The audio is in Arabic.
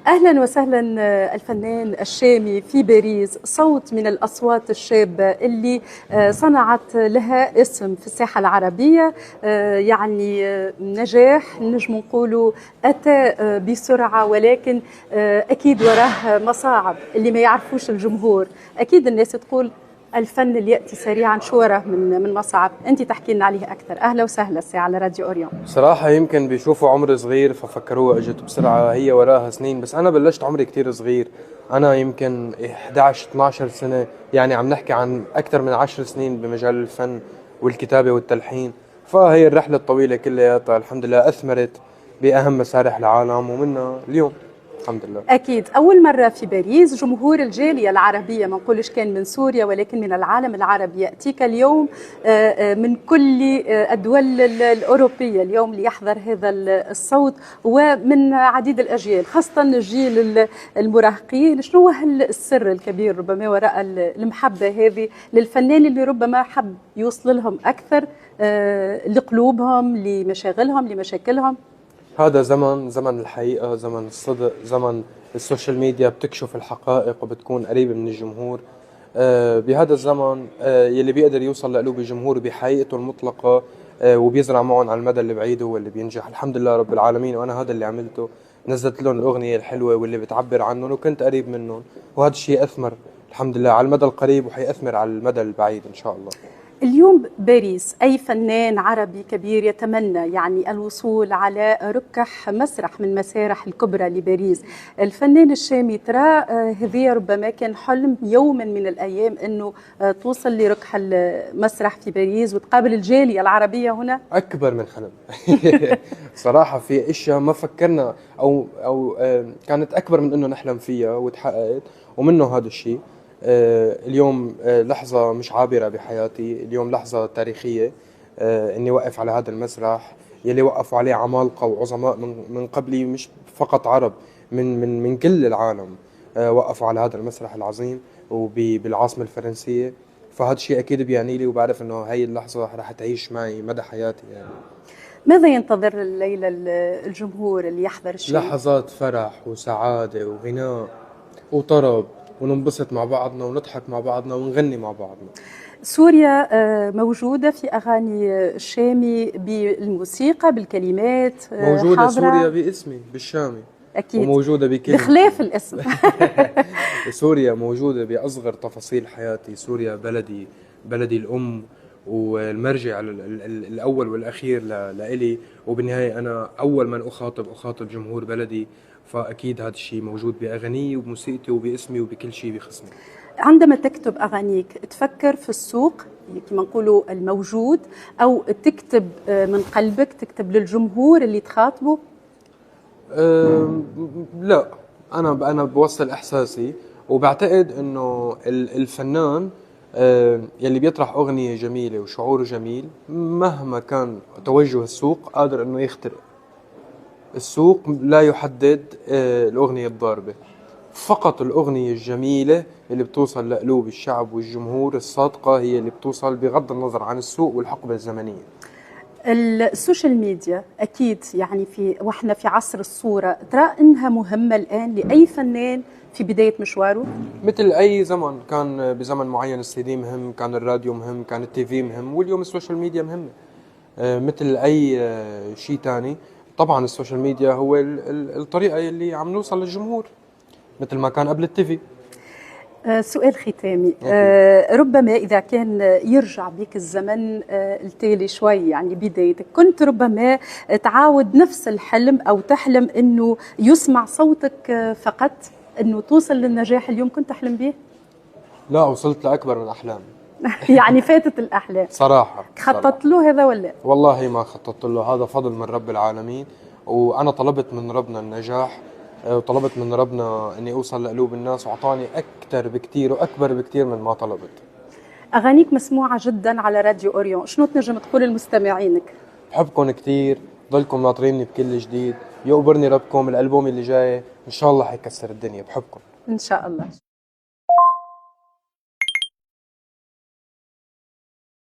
أهلا وسهلا. الفنان الشامي في باريس، صوت من الأصوات الشابة اللي صنعت لها اسم في الساحة العربية. يعني نجاح نجم نقولوا أتى بسرعة، ولكن أكيد وراه مصاعب اللي ما يعرفوش الجمهور. أكيد الناس تقول الفن اللي يأتي سريعا شو وراه من مصعب. أنت تحكي لنا عليه أكثر. أهلا وسهلا ساعة على راديو أوريون. صراحة يمكن بيشوفوا عمر صغير ففكروها اجت بسرعة، هي وراها سنين، بس أنا بلشت عمري كتير صغير. أنا يمكن 11 12 سنة، يعني عم نحكي عن أكثر من 10 سنين بمجال الفن والكتابة والتلحين. فهي الرحلة الطويلة كلياتها الحمد لله أثمرت بأهم مسارح العالم، ومنها اليوم الحمد لله. أكيد أول مرة في باريس جمهور الجالية العربية، ما نقولش كان من سوريا ولكن من العالم العربي، يأتيك اليوم من كل الدول الأوروبية اليوم ليحضر هذا الصوت، ومن عديد الأجيال خاصة الجيل المراهقين. شنو هو السر الكبير ربما وراء المحبة هذه للفنان اللي ربما حب يوصل لهم أكثر لقلوبهم، لمشاغلهم، لمشاكلهم؟ هذا زمن الحقيقة، زمن الصدق، زمن السوشيال ميديا بتكشف الحقائق وبتكون قريبة من الجمهور. بهذا الزمن يلي بيقدر يوصل لقلوب الجمهور بحقيقته المطلقة وبيزرع معهم على المدى البعيد هو اللي بينجح الحمد لله رب العالمين. وأنا هذا اللي عملته، نزلت لهم الأغنية الحلوة واللي بتعبر عنهم وكنت قريب منهم، وهذا الشيء أثمر الحمد لله على المدى القريب وحيأثمر على المدى البعيد إن شاء الله. اليوم باريس أي فنان عربي كبير يتمنى يعني الوصول على ركح مسرح من مسارح الكبرى لباريس. الفنان الشامي ترى هذه ربما كان حلم يوما من الأيام أنه توصل لركح المسرح في باريس وتقابل الجالية العربية هنا؟ أكبر من حلم. صراحة في أشياء ما فكرنا أو كانت أكبر من إنه نحلم فيها وتحققت، ومنه هذا الشيء. اليوم لحظة مش عابرة بحياتي، اليوم لحظة تاريخية. إني وقف على هذا المسرح يلي وقفوا عليه عمالقة وعظماء من قبلي، مش فقط عرب، من كل العالم. وقفوا على هذا المسرح العظيم وبالعاصمة الفرنسية. فهذا الشيء أكيد بيعني لي، وبعرف إنه هاي اللحظة رح تعيش معي مدى حياتي يعني. ماذا ينتظر الليلة الجمهور اللي يحضر الشيء؟ لحظات فرح وسعادة وغناء وطرب، وننبسط مع بعضنا ونضحك مع بعضنا ونغني مع بعضنا. سوريا موجودة في أغاني الشامي بالموسيقى بالكلمات، موجودة حاضرة؟ سوريا باسمي بالشامي أكيد وموجودة بكلمتي بخلاف الاسم. سوريا موجودة بأصغر تفاصيل حياتي. سوريا بلدي الأم والمرجع الأول والأخير لإلي، وبالنهاية أنا أول من أخاطب جمهور بلدي. فأكيد هذا الشيء موجود بأغاني وبموسيقتي وباسمي وبكل شيء بيخصني. عندما تكتب أغانيك تفكر في السوق كما نقولوا الموجود، أو تكتب من قلبك، تكتب للجمهور اللي تخاطبه؟ لا، أنا بوصل إحساسي، وبعتقد إنه الفنان يلي بيطرح أغنية جميلة وشعور جميل مهما كان توجه السوق قادر إنه يخترق. السوق لا يحدد الأغنية الضاربة، فقط الأغنية الجميلة اللي بتوصل لقلوب الشعب والجمهور الصادقة هي اللي بتوصل بغض النظر عن السوق والحقبة الزمنية. السوشيال ميديا أكيد يعني وإحنا في عصر الصورة، ترى إنها مهمة الآن لأي فنان في بداية مشواره؟ مثل أي زمن كان بزمن معين السي دي مهم، كان الراديو مهم، كان التي في مهم، واليوم السوشيال ميديا مهمة. مثل أي شيء تاني. طبعا السوشيال ميديا هو الطريقة اللي عم نوصل للجمهور مثل ما كان قبل التي في. سؤال ختامي. ربما إذا كان يرجع بك الزمن التالي شوي، يعني بدايتك، كنت ربما تعاود نفس الحلم أو تحلم أنه يسمع صوتك فقط، أنه توصل للنجاح اليوم كنت تحلم به؟ لا، وصلت لأكبر من أحلامي. يعني فاتت الأحلام صراحة. خططت له هذا ولا؟ والله ما خططت له، هذا فضل من رب العالمين، وأنا طلبت من ربنا النجاح وطلبت من ربنا أني أوصل لقلوب الناس، وأعطاني أكثر بكثير وأكبر بكثير من ما طلبت. أغانيك مسموعة جدا على راديو أوريون، شنو تنجم تقول لمستمعينك؟ بحبكم كثير، ضلكم ناطريني بكل جديد، يقبرني ربكم. الألبوم اللي جاي إن شاء الله حيكسر الدنيا. بحبكم إن شاء الله.